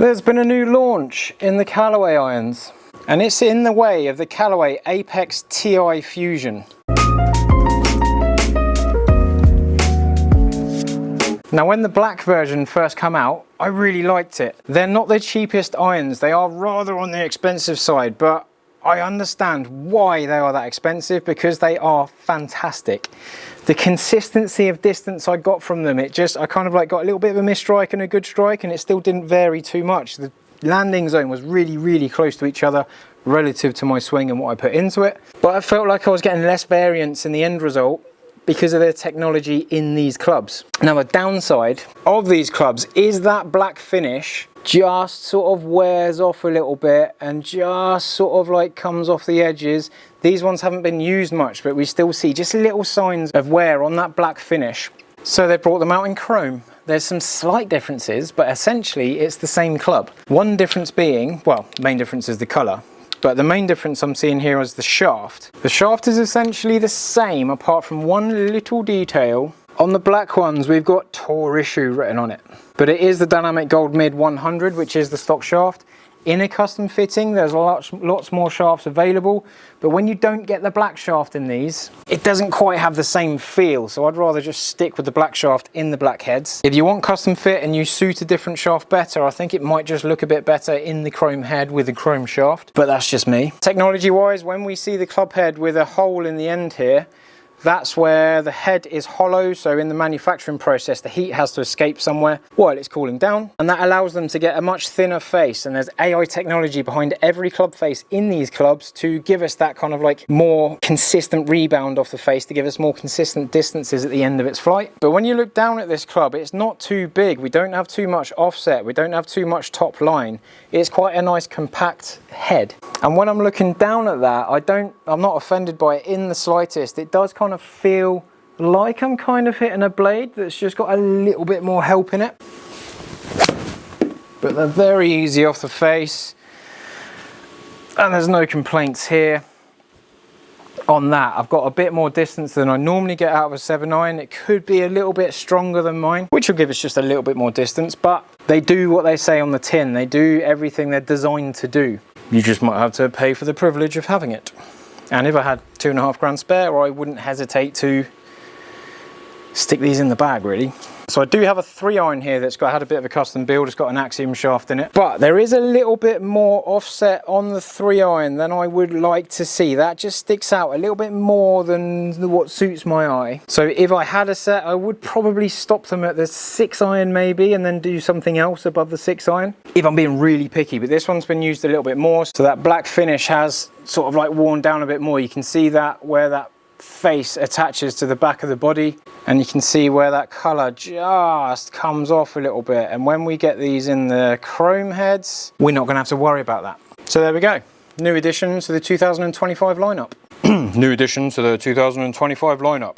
There's been a new launch in the Callaway irons, and it's in the way of the Callaway Apex TI Fusion. Now, when the black version first came out, I really liked it. They're not the cheapest irons, they are rather on the expensive side, but I understand why they are that expensive, because they are fantastic. The consistency of distance I got from them, I kind of like got a little bit of a missed strike and a good strike, and it still didn't vary too much. The landing zone was really close to each other relative to my swing and what I put into it. But I felt like I was getting less variance in the end result because of their technology in these clubs. Now, the downside of these clubs is that black finish just sort of wears off a little bit and just sort of like comes off the edges. These ones haven't been used much, but we still see just little signs of wear on that black finish. So they brought them out in chrome. There's some slight differences, but essentially it's the same club. One difference being, well, the main difference is the color. But the main difference I'm seeing here is the shaft. The shaft is essentially the same, apart from one little detail. On the black ones, we've got Tour Issue written on it. But it is the Dynamic Gold Mid 100, which is the stock shaft. In a custom fitting, there's lots more shafts available. But when you don't get the black shaft in these, it doesn't quite have the same feel. So I'd rather just stick with the black shaft in the black heads. If you want custom fit and you suit a different shaft better, I think it might just look a bit better in the chrome head with the chrome shaft. But that's just me. Technology wise, when we see the club head with a hole in the end here, that's where the head is hollow, so in the manufacturing process the heat has to escape somewhere while it's cooling down, and that allows them to get a much thinner face. And there's AI technology behind every club face in these clubs to give us that kind of like more consistent rebound off the face, to give us more consistent distances at the end of its flight. But when you look down at this club, it's not too big. We don't have too much offset, we don't have too much top line. It's quite a nice compact head. And when I'm looking down at that, I'm not offended by it in the slightest. It does kind of feel like I'm kind of hitting a blade that's just got a little bit more help in it. But they're very easy off the face. And there's no complaints here. On that, I've got a bit more distance than I normally get out of a 7-iron. It could be a little bit stronger than mine, which will give us just a little bit more distance, but they do what they say on the tin. They do everything they're designed to do. You just might have to pay for the privilege of having it. And if I had £2.5 grand spare, I wouldn't hesitate to stick these in the bag, really. So I do have a 3-iron here that's had a bit of a custom build. It's got an axiom shaft in it, but there is a little bit more offset on the 3-iron than I would like to see. That just sticks out a little bit more than what suits my eye. So if I had a set, I would probably stop them at the 6-iron maybe, and then do something else above the 6-iron if I'm being really picky. But this one's been used a little bit more, so that black finish has sort of like worn down a bit more. You can see that where that face attaches to the back of the body, and you can see where that color just comes off a little bit. And when we get these in the chrome heads, we're not going to have to worry about that. So there we go, new addition to the 2025 lineup. New addition to the 2025 lineup.